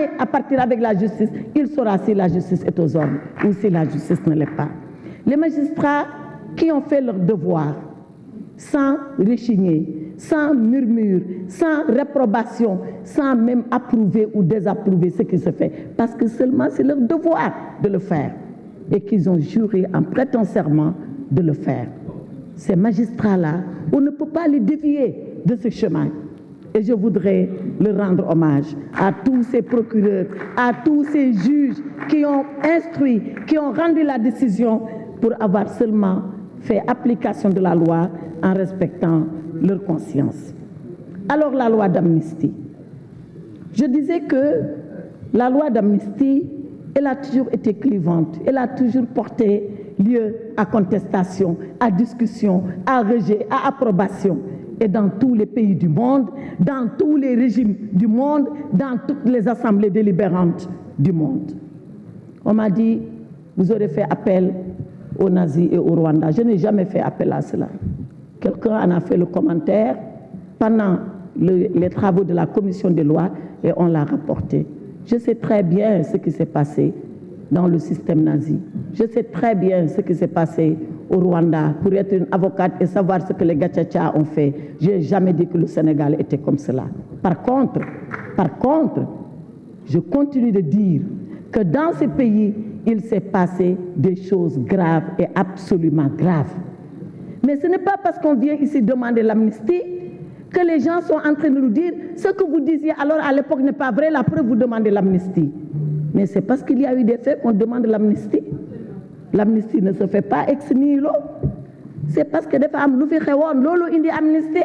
et à partir avec la justice, il saura si la justice est aux ordres ou si la justice ne l'est pas. Les magistrats qui ont fait leur devoir, sans rechigner, sans murmure, sans réprobation, sans même approuver ou désapprouver ce qui se fait, parce que seulement c'est leur devoir de le faire, et qu'ils ont juré en prêtant serment de le faire. Ces magistrats-là, on ne peut pas les dévier de ce chemin. Et je voudrais leur rendre hommage à tous ces procureurs, à tous ces juges qui ont instruit, qui ont rendu la décision pour avoir seulement fait application de la loi en respectant leur conscience. Alors la loi d'amnistie. Je disais que la loi d'amnistie, elle a toujours été clivante, elle a toujours porté lieu à contestation, à discussion, à rejet, à approbation. Et dans tous les pays du monde, dans tous les régimes du monde, dans toutes les assemblées délibérantes du monde. On m'a dit, vous aurez fait appel aux nazis et au Rwanda. Je n'ai jamais fait appel à cela. Quelqu'un en a fait le commentaire pendant les travaux de la commission des lois et on l'a rapporté. Je sais très bien ce qui s'est passé dans le système nazi. Je sais très bien ce qui s'est passé au Rwanda pour être une avocate et savoir ce que les Gachacha ont fait. Je n'ai jamais dit que le Sénégal était comme cela. Par contre, je continue de dire que dans ce pays, il s'est passé des choses graves et absolument graves. Mais ce n'est pas parce qu'on vient ici demander l'amnistie que les gens sont en train de nous dire ce que vous disiez alors à l'époque n'est pas vrai, la preuve vous demandez l'amnistie. Mais c'est parce qu'il y a eu des faits qu'on demande l'amnistie. L'amnistie ne se fait pas ex nihilo. C'est parce que dafa am lu fi xewoon loolu indi amnistie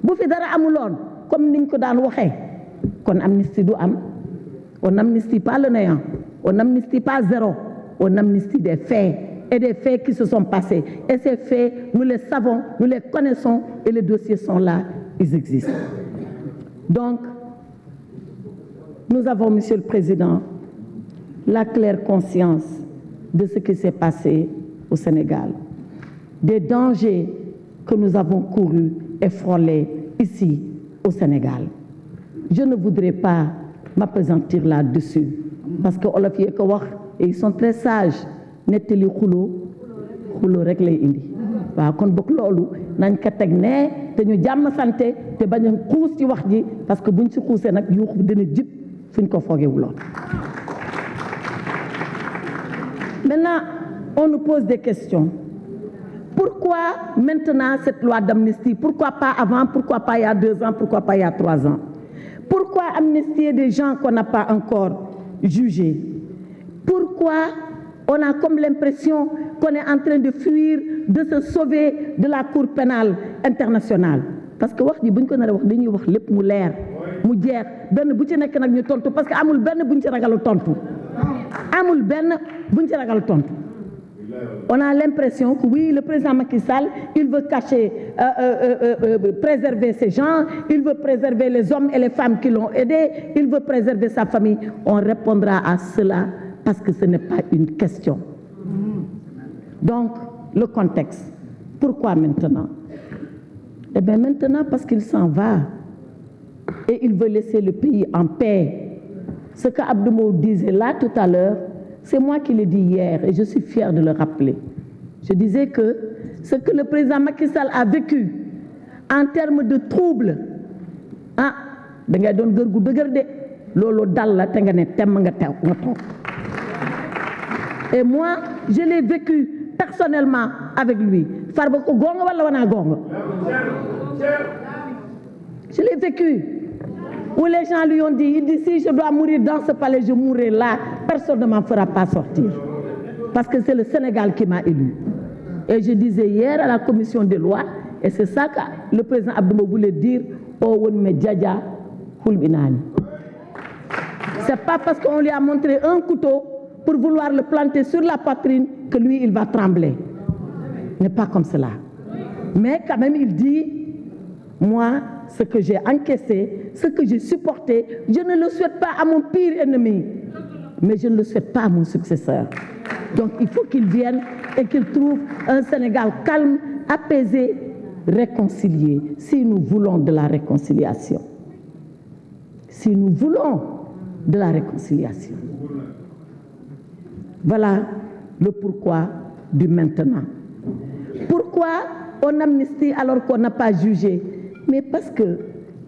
bu fi dara amuloon comme niñ ko daan waxee kon amnistie du am. On n'amnistie pas le néant, on n'amnistie pas zéro, on amnistie des faits et des faits qui se sont passés. Et ces faits, nous les savons, nous les connaissons et les dossiers sont là, ils existent. Donc, nous avons, Monsieur le Président, la claire conscience de ce qui s'est passé au Sénégal, des dangers que nous avons courus et frôlés ici au Sénégal. Je ne voudrais pas m'appesantir là-dessus parce que olof yi ko wax et ils sont très sages nettali xulo rek lay indi waaw kon bokk loolu nañ ko teg ne te ñu jàmm sante te bañ a xuus ci wax ji parce que buñ ci xuusee nag yuuxu dina jib fuñ ko foogewuloon. Maintenant, on nous pose des questions. Pourquoi maintenant cette loi d'amnistie? Pourquoi pas avant? Pourquoi pas il y a 2 ans? Pourquoi pas il y a 3 ans? Pourquoi amnistier des gens qu'on n'a pas encore jugés? Pourquoi on a comme l'impression qu'on est en train de fuir, de se sauver de la Cour pénale internationale? Parce que wax ji buñ ko nar a wax dañuy wax lépp mu leer mu jeex benn bu ci nekk nag ñu tontu parce que amul benn buñ ci ragalu tontu. Amul benn buñ ci ragal tontu. On a l'impression que oui, le président Macky Sall, il veut cacher, préserver ces gens, il veut préserver les hommes et les femmes qui l'ont aidé, il veut préserver sa famille. On répondra à cela parce que ce n'est pas une question. Donc, le contexte. Pourquoi maintenant? Eh bien maintenant parce qu'il s'en va et il veut laisser le pays en paix. Ce que Abdou Mbow disait là tout à l'heure, c'est moi qui l'ai dit hier et je suis fière de le rappeler. Je disais que ce que le président Macky Sall a vécu en termes de troubles, ah, da ngay doon gër gu dëgër de loolu dal la te nga ne temm nga teew nga toog. Et moi, je l'ai vécu personnellement avec lui. Farba ko gonga wala wana gonga? Je l'ai vécu. Où les gens lui ont dit, il dit si je dois mourir dans ce palais, je mourrai là, personne ne m'en fera pas sortir. Parce que c'est le Sénégal qui m'a élu. Et je disais hier à la commission des lois, et c'est ça que le président Abdou Mbow voulait dire, c'est pas parce qu'on lui a montré un couteau pour vouloir le planter sur la poitrine que lui, il va trembler. Ce n'est pas comme cela. Mais quand même, il dit, moi, ce que j'ai encaissé, ce que j'ai supporté, je ne le souhaite pas à mon pire ennemi, mais je ne le souhaite pas à mon successeur. Donc il faut qu'il vienne et qu'il trouve un Sénégal calme, apaisé, réconcilié, si nous voulons de la réconciliation. Si nous voulons de la réconciliation. Voilà le pourquoi du maintenant. Pourquoi on amnistie alors qu'on n'a pas jugé? Mais parce que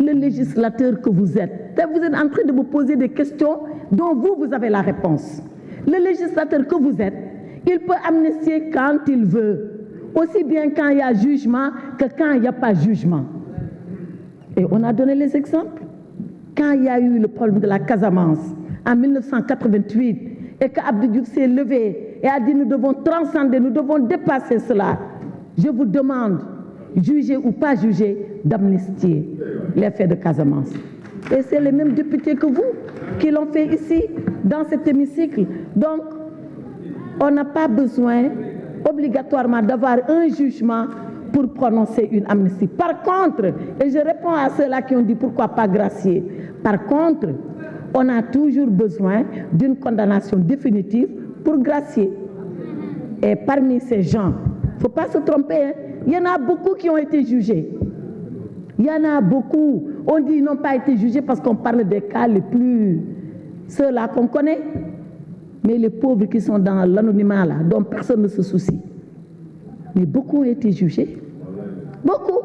le législateur que vous êtes en train de vous poser des questions dont vous avez la réponse. Le législateur que vous êtes, il peut amnistier quand il veut, aussi bien quand il y a jugement que quand il n'y a pas jugement. Et on a donné les exemples. Quand il y a eu le problème de la Casamance en 1988 et qu'Abdou Diouf s'est levé et a dit nous devons transcender, nous devons dépasser cela, je vous demande, juger ou pas juger, d'amnistier les faits de Casamance. Et c'est les mêmes députés que vous qui l'ont fait ici, dans cet hémicycle. Donc, on n'a pas besoin obligatoirement d'avoir un jugement pour prononcer une amnistie. Par contre, et je réponds à ceux-là qui ont dit pourquoi pas gracier, par contre, on a toujours besoin d'une condamnation définitive pour gracier. Et parmi ces gens, il ne faut pas se tromper, hein, il y en a beaucoup qui ont été jugés. Il y en a beaucoup. On dit qu'ils n'ont pas été jugés parce qu'on parle des cas les plus... ceux-là qu'on connaît. Mais les pauvres qui sont dans l'anonymat, là, dont personne ne se soucie. Mais beaucoup ont été jugés. Beaucoup.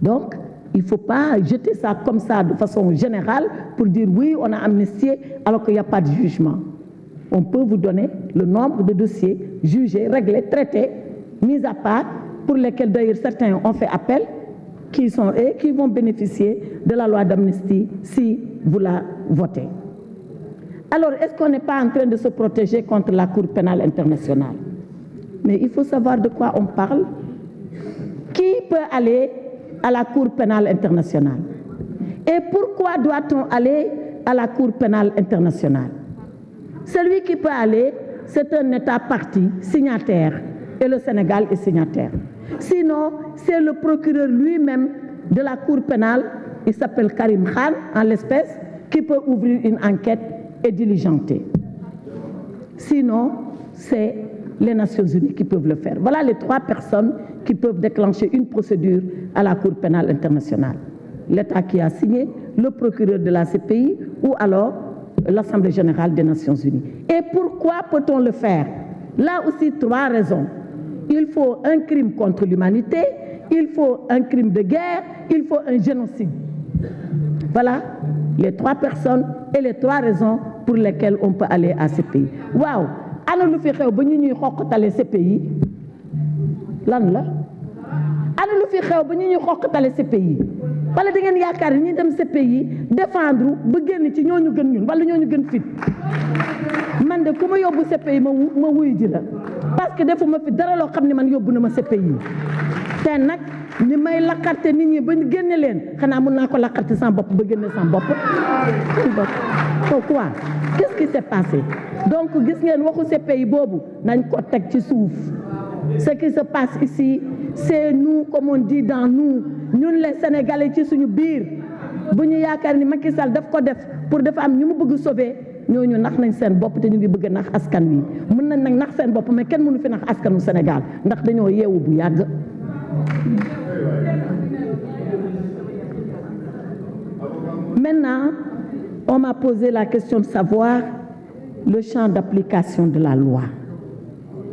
Donc, il ne faut pas jeter ça comme ça de façon générale pour dire oui, on a amnistié alors qu'il n'y a pas de jugement. On peut vous donner le nombre de dossiers jugés, réglés, traités, mis à part, pour lesquels d'ailleurs certains ont fait appel, qui sont et qui vont bénéficier de la loi d'amnistie si vous la votez. Alors, est-ce qu'on n'est pas en train de se protéger contre la Cour pénale internationale? Mais il faut savoir de quoi on parle. Qui peut aller à la Cour pénale internationale? Et pourquoi doit-on aller à la Cour pénale internationale? Celui qui peut aller, c'est un État partie, signataire, et le Sénégal est signataire. Sinon, c'est le procureur lui-même de la Cour pénale, il s'appelle Karim Khan en l'espèce, qui peut ouvrir une enquête et diligenter. Sinon, c'est les Nations Unies qui peuvent le faire. Voilà les 3 personnes qui peuvent déclencher une procédure à la Cour pénale internationale. L'État qui a signé, le procureur de la CPI ou alors l'Assemblée générale des Nations Unies. Et pourquoi peut-on le faire? Là aussi, 3 raisons. Il faut un crime contre l'humanité, il faut un crime de guerre, il faut un génocide. Voilà les 3 personnes et les 3 raisons pour lesquelles on peut aller à ces pays. Waouh! Ana lu fi xew ba ñu ñuy xoqatale ces pays lan la? Ana lu fi xew ba ñu ñuy xoqatale ces pays wala da ngeen yaakaar ni ñi dem ces pays défendre ba génn ci ñooñu gën ñun wala ñooñu gën fit? Man de ku ma yóbbu ces pays ma wuy ji la parce que defuma fi dara loo xam ne man yóbbu na ma ces pays te nag ni may lakkarte nit ñi ba ñu génne leen xanaa mën naa ko lakkarte sans bopp ba génne sans bopp. Pourquoi? Qu'est-ce qui s'est passé? Donc gis ngeen waxu ces pays boobu nañ ko teg ci suuf. Ce qui se passe ici, c'est nous, comme on dit dans nous, ñun les Sénégalais ci suñu biir bu ñu yaakaar ni Macky Sall daf ko def pour dafa am ñu mu bëgg sauver ñooñu nax nañ seen bopp te ñu ngi bëgg nax askan wi mën nañ nag nax seen bopp mais kenn mënu fi nax askanu Sénégal ndax dañoo yeewu bu yàgg. Maintenant, on m'a posé la question de savoir le champ d'application de la loi.